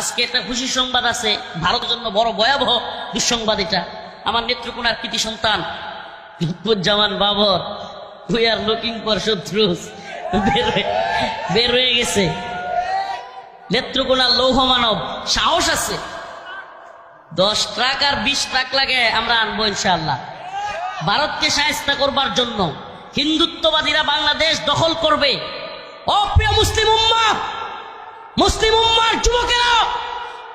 আজকে একটা খুশি সংবাদ আছে, ভারতের জন্য বড় ভয়াবহ দুঃসংবাদ এটা। আমার নেত্রকোনার কৃতি সন্তান Lutfuzzaman Babar, we are looking for শত্রুস, বের হয়ে গেছে। নেত্রকোনার লৌহ মানব, সাহস আছে, 10 ট্রাক আর 20 ট্রাক লাগে আমরা আনবো ইনশাআল্লাহ। ভারতকে শায়েস্তা করবার জন্য হিন্দুত্ববাদীরা বাংলাদেশ দখল করবে। অপ্রিয় মুসলিম উম্মাহ, মুসলিম উম্মার যুবকেরা,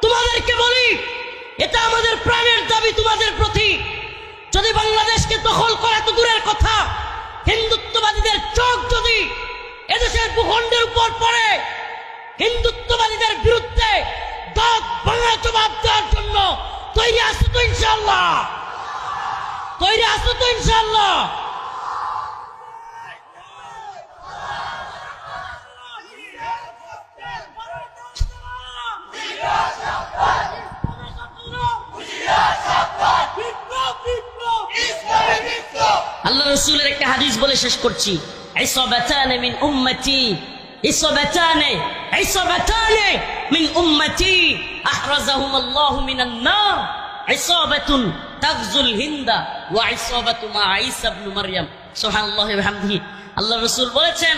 তোমাদেরকে বলি, এটা আমাদের প্রাণের দাবি তোমাদের প্রতি। যদি বাংলাদেশকে দখল করা তো দূরের কথা, হিন্দুত্ববাদীদের চোখ যদি এদেশের ভূখণ্ডের উপর পড়ে, হিন্দুত্ববাদীদের বিরুদ্ধে দাঁত ভাঙা জবাব দেওয়ার জন্য তৈরি আছো তো ইনশাআল্লাহ? তৈরি আছো তো ইনশাআল্লাহ? আল্লাহ রাসূলের একটা হাদিস বলে শেষ করছি। ইসাবাতানে মিন উম্মতি, ইসাবাতানে মিন উম্মতি আহরাজাহুমুল্লাহু মিনান নার, ইসাবাতুন তাগজুল হিন্দা ওয়া ইসাবাতু মা ঈসা ইবনে মারইয়াম। সুবহানাল্লাহি ওয়া বিহামদিহি। আল্লাহ রাসূল বলেছেন,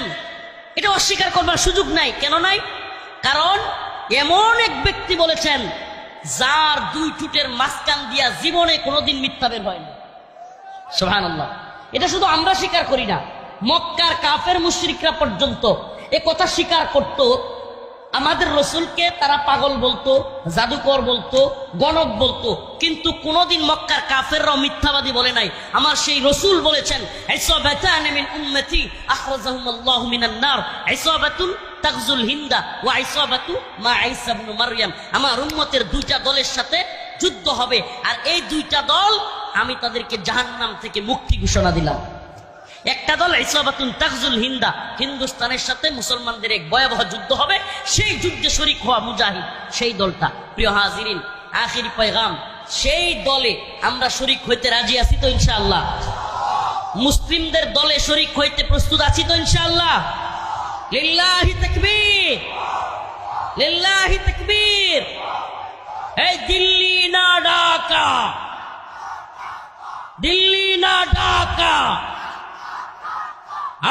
এটা অস্বীকার করবার সুযোগ নাই। কেন নাই? কারণ এমন এক ব্যক্তি বলেছেন যার 2 ঠোঁটের মাঝখান দিয়া জীবনে কোনোদিন মিথ্যা বের হয় না। সুবহানাল্লাহ। এটা শুধু আমরা স্বীকার করি না, মক্কার কাফের মুশরিকরা পর্যন্ত এ কথা স্বীকার করত। আমাদের রসুলকে তারা পাগল বলতো, জাদুকর বলতো, গণক বলতো, কিন্তু কোনোদিন মক্কার কাফেররাও মিথ্যাবাদী বলে নাই। আমার সেই রসুল বলেছেন, ইসাবাতানে মিন উম্মতি আখরাজাহুমুল্লাহু মিনান নার, ইসাবাতুন তাগজুল হিন্দা ওয়া ইসাবাতু মা ঈসা ইবনে মারইয়াম। আমার উম্মতের 2টা দলের সাথে যুদ্ধ হবে, আর এই 2টা দল আমি তাদেরকে জাহান্নাম থেকে মুক্তি ঘোষণা দিলাম। একটা দল ইসাবাতুন তাগজুল হিন্দা, হিন্দুস্তানের সাথে মুসলমানদের এক ভয়াবহ যুদ্ধ হবে, সেই যুদ্ধে শরীক হওয়া মুজাহিদ, সেই দলটা। প্রিয় হাজিরিন, আখিরি পয়গাম, সেই দলে আমরা শরীক হইতে রাজি আছি তো ইনশাআল্লাহ? মুসলিমদের দলে শরীক হইতে প্রস্তুত আছি তো ইনশাআল্লাহ? লিল্লাহি তাকবীর, লিল্লাহি তাকবীর। এই দিল্লি না ঢাকা, দিল্লি না ঢাকা,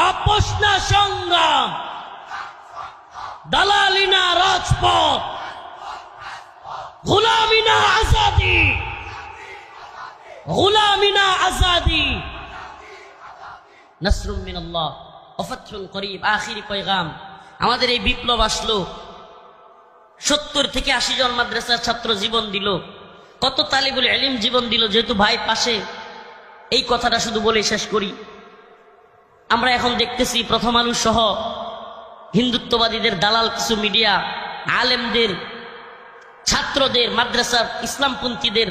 আপোষ না সংগ্রাম, দালালি না রাজপথ, গোলামি না আজাদি, গোলামি না আজাদি। নাসরুম মিনাল্লাহ ওয়া ফাতহুন করিব। আখিরি পয়গাম, আমাদের এই বিপ্লব আসলো, 70 থেকে 80 জন মাদ্রাসার ছাত্র জীবন দিল, কত তালিবুল ইলম জীবন দিল। যেহেতু ভাই পাশে, এই কথাটা শুধু বলে শেষ করি। আমরা এখন দেখতেছি প্রথম আলো সহ হিন্দুত্ববাদীদের দালাল কিছু মিডিয়া, আলেমদের, ছাত্রদের, মাদ্রাসার ইসলামপন্থীদের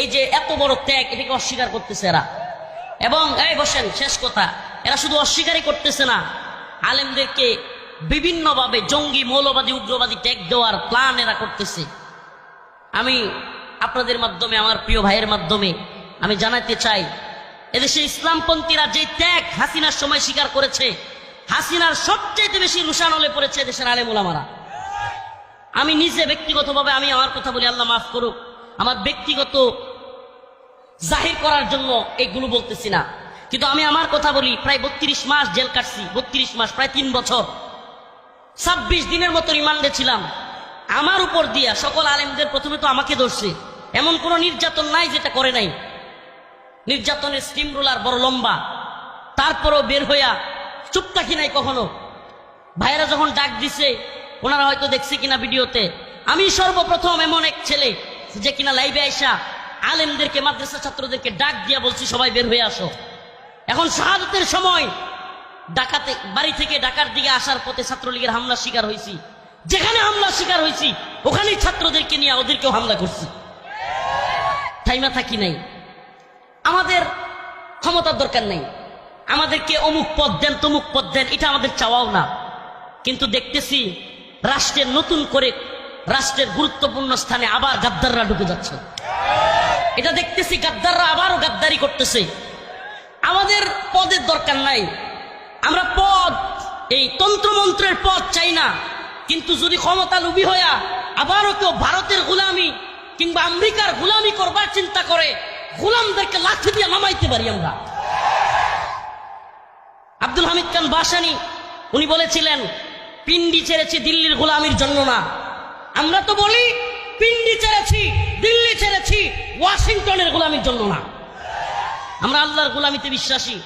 এই যে এত বড় ত্যাগ, এটাকে অস্বীকার করতেছে এরা। এবং এই বসেন, শেষ কথা, এরা শুধু অস্বীকারই করতেছে না, আলেমদেরকে বিভিন্নভাবে জঙ্গি, মৌলবাদী, উগ্রবাদী ট্যাগ দেওয়ার প্ল্যান এরা করতেছে। আমি আপনাদের মাধ্যমে, আমার প্রিয় ভাইয়ের মাধ্যমে আমি জানাতে চাই, এদেশে ইসলামপন্থীরা যে ত্যাগ হাসিনার সময় স্বীকার করেছে, হাসিনার সবচেয়ে বেশি রুশান হলে পড়েছে দেশের আলেম ওলামারা। আমি নিজে ব্যক্তিগতভাবে, আমি আমার কথা বলি, আল্লাহ মাফ করুক, আমার ব্যক্তিগত জাহির করার জন্য এইগুলো বলতেছি না, কিন্তু আমি আমার কথা বলি। প্রায় 32 মাস জেল কাটছি, 32 মাস, প্রায় 3 বছর, 26 দিনের মতো রিমান্ডে ছিলাম। আমার উপর দিয়া সকল আলেমদের প্রথমে তো আমাকে ধরছে। এমন কোন নির্যাতন নাই যেটা করে নাই, নির্যাতনের স্টিম রোলার বড় লম্বা, তারপরও বের হইয়া চুপ থাকি নাই কখনো। ভাইয়েরা যখন ডাক দিছে, ওনারা হয়তো দেখছে কিনা ভিডিওতে, আমি সর্বপ্রথম এমন এক ছেলে যে কিনা লাইভে আইসা আলেমদেরকে, মাদ্রাসা ছাত্রদেরকে ডাক দিয়া বলছি, সবাই বের হয়ে আসো। এখন শাহাদাতের সময় ডাকাতে বাড়ি থেকে ঢাকার দিকে আসার পথে ছাত্রলীগের হামলার শিকার হয়েছি। যেখানে হামলার শিকার হয়েছি ওখানেই ছাত্রদেরকে নিয়ে ওদেরকেও হামলা করছি, থাইমা থাকি নাই। আমাদের ক্ষমতার দরকার নেই, আমাদেরকে অমুক পদ দেন, তমুক পদ দেন, এটা আমাদের চাওয়াও না। কিন্তু দেখতেছি রাষ্ট্রের নতুন করে, রাষ্ট্রের গুরুত্বপূর্ণ স্থানে আবার গাদ্দাররা ঢুকে যাচ্ছে। এটা দেখতেছি গাদ্দাররা আবারও গাদ্দারি করতেছে। আমাদের পদের দরকার নাই, আমরা পদ, এই তন্ত্রমন্ত্রের পদ চাই না। কিন্তু যদি ক্ষমতা লোভী হইয়া আবারও কেউ ভারতের গোলামি কিংবা আমেরিকার গোলামি করবার চিন্তা করে, গোলামদেরকে লাঠি দিয়ে নামাইতে পারি আমরা। আব্দুল হামিদ খান বাসানি উনি বলেছিলেন, পিন্ডি ছেড়েছি দিল্লির গোলামির জন্য না। আমরা তো বলি পিন্ডি ছেড়েছি, দিল্লি ছেড়েছি, ওয়াশিংটনের গোলামির জন্য না। আমরা আল্লাহর গোলামিতে বিশ্বাসী।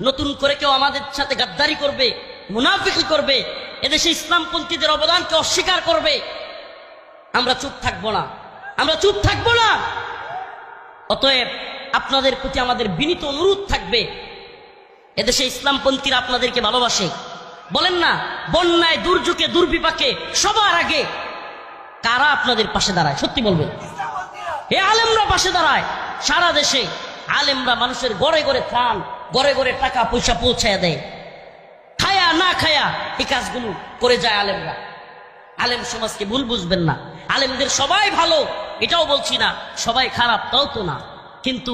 নতুন করে কেউ আমাদের সাথে গাদ্দারি করবে, মুনাফিকি করবে, এদেশে ইসলামপন্থীদের অবদানকে অস্বীকার করবে, আমরা চুপ থাকবো না, আমরা চুপ থাকবো না। অতএব আপনাদের প্রতি আমাদের বিনীত অনুরোধ থাকবে, এদেশে ইসলামপন্থীরা আপনাদেরকে ভালোবাসে। বলেন না, বন্যায়, দুর্যোগে, দুর্বিপাকে সবার আগে কারা আপনাদের পাশে দাঁড়ায়? সত্যি বলবেন। এ আলেমরা পাশে দাঁড়ায়। সারা দেশে আলেমরা মানুষের ঘরে ঘরে ত্রাণ, ঘরে ঘরে টাকা পয়সা পৌঁছায় দেয়। খায়া না খায়া এই কাজগুলো করে যায় আলেমরা। আলেম সমাজকে ভুল বুঝবেন না, আলেমদের সবাই ভালো এটাও বলছি না, সবাই খারাপ তাও তো না। কিন্তু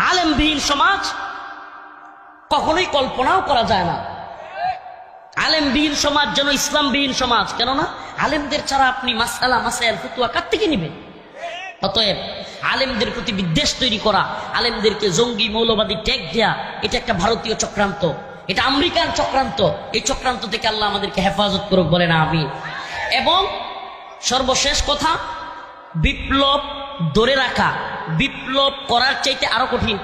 আলেমবিহীন সমাজ কখনোই কল্পনাও করা যায় না। আলেমবিহীন সমাজ যেন ইসলামবিহীন সমাজ। কেননা আলেমদের ছাড়া আপনি মাসআলা মাসাইল ফতোয়া কার থেকে নেবেন? অতএব আলেমদের প্রতি বিদ্বেষ তৈরি করা, আলেমদেরকে জঙ্গি মৌলবাদী ট্যাগ দেয়া, এটা একটা ভারতীয় চক্রান্ত, এটা আমেরিকান চক্রান্ত। এই চক্রান্ত থেকে আল্লাহ আমাদেরকে হেফাজত করুক, বলেন আমিন। এবং সর্বশেষ কথা, বিপ্লব ধরে রাখা, বিপ্লব করার চাইতে আরো কঠিন।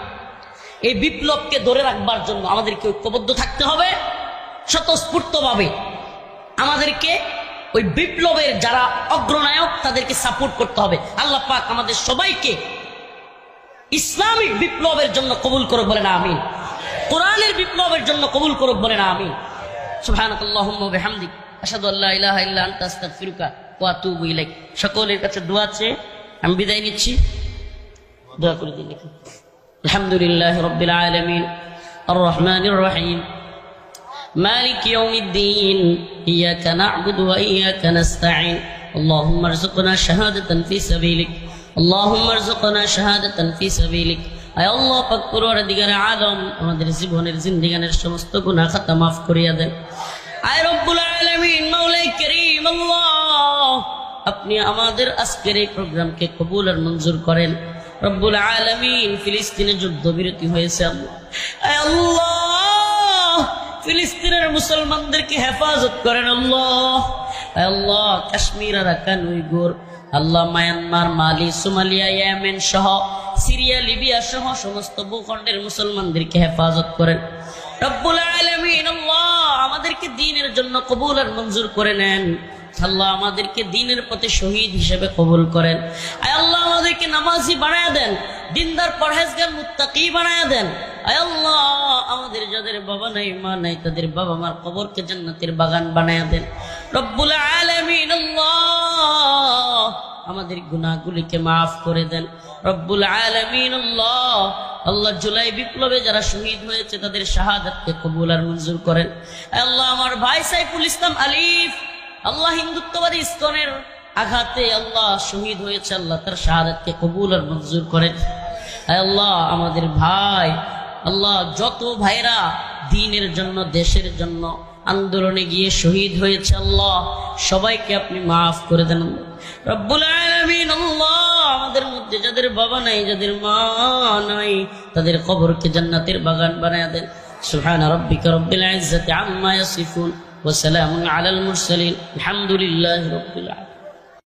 এই বিপ্লবকে ধরে রাখবার জন্য আমাদেরকে ঐক্যবদ্ধ থাকতে হবে, স্বতঃস্ফূর্তভাবে আমাদেরকে ওই বিপ্লবের যারা অগ্রনায়ক তাদেরকে সাপোর্ট করতে হবে। আল্লাহ পাক আমাদের সবাইকে ইসলামিক বিপ্লবের জন্য কবুল করুক, বলেন আমিন। কোরআনের বিপ্লবের জন্য কবুল করুক, বলেন আমিন। সুবহানাকাল্লাহুম্মা ওয়া বিহামদিক, আশহাদু আল্লা ইলাহা ইল্লা আনতা আস্তাগফিরুকা ওয়া আতুবু ইলাইক। সকলের কাছে দোয়া চেয়ে আমি বিদায় নিচ্ছি। দোয়া করে দিন। আলহামদুলিল্লাহি রাব্বিল আলামিন আর রহমানির রহিম মালিক ইয়াউমিদ্দিন ইয়্যাকা না'বুদু ওয়া ইয়্যাকা নাস্তাঈন আল্লাহুম্মা আরযুকনা শাহাদাতান ফি সাবিলিক আল্লাহুম্মা আরযুকনা শাহাদাতান ফি সাবিলিক। আয় আল্লাহ পাক, পরওয়ারদিগারে আলম, আমাদের জীবনের জিন্দেগানের সমস্ত গুনাহ খাতা মাফ করিয়া দেন। আয় রব্বুল আলামিন, মাওলাই কারীম আল্লাহ, আপনি আমাদের আজকের এই প্রোগ্রামকে কবুল আর মঞ্জুর করেন। রব্বুল আলামিন, ফিলিস্তিনে যুদ্ধবিরতি হয়েছে আল্লাহ, আয় আল্লাহ ফিলিস্তিনের মুসলমানদেরকে হেফাজত করেন আল্লাহ। আয় আল্লাহ, কাশ্মীর, আরাকান, উইগুর, আল্লাহ মায়ানমার, মালি, সোমালিয়া, ইয়েমেন সহ সিরিয়া, লিবিয়া সহ সমস্ত ভূখণ্ডের মুসলমানদেরকে হেফাজত করেন। রব্বুল আলামিন আল্লাহ, আমাদেরকে দ্বীনের জন্য কবুল আর মঞ্জুর করে নেন। আল্লাহ আমাদেরকে দ্বীনের পথে শহীদ হিসেবে কবুল করেন। আয় আল্লাহ আমাদেরকে নামাজি বানায়া দেন, দিনদার পরহেজগার মুত্তাকি বানায়া দেন। আয় আল্লাহ আমাদের যাদের বাবা নাই মা নাই তাদের বাবা মার কবরকে জান্নাতের বাগান বানায়া দেন। রব্বুল আলামিন আল্লাহ আমাদের গুনাহগুলিকে মাফ করে দেন। রব্বুল আলামিন আল্লাহ, আল্লাহ জুলাই বিপ্লবে যারা শহীদ হয়েছে তাদের শাহাদাতকে কবুল আর মঞ্জুর করেন। আল্লাহ আমার ভাই সাইফুল ইসলাম আলিফ, আল্লাহ হিন্দুত্ববাদী ইসকনের আঘাতে আল্লাহ শহীদ হয়েছে, আল্লাহ তার শাহাদাতকে কবুল আর মঞ্জুর করেন। আল্লাহ আমাদের ভাই, আল্লাহ যত ভাইরা দ্বীনের জন্য দেশের জন্য আন্দোলনে গিয়ে শহীদ হয়েছে আল্লাহ সবাইকে আপনি মাফ করে দেন। রব্বুল আলামিন আল্লাহ আমাদের মধ্যে যাদের বাবা নাই, যাদের মা নাই, তাদের কবরকে জান্নাতের বাগান বানায়া দেন। সুবহান রাব্বিকা রাব্বিল ইজ্জাতি আম্মা ইয়াসিফুন ওয়া সালামুন আলাল মুরসালিন আলহামদুলিল্লাহি রাব্বিল আলামিন।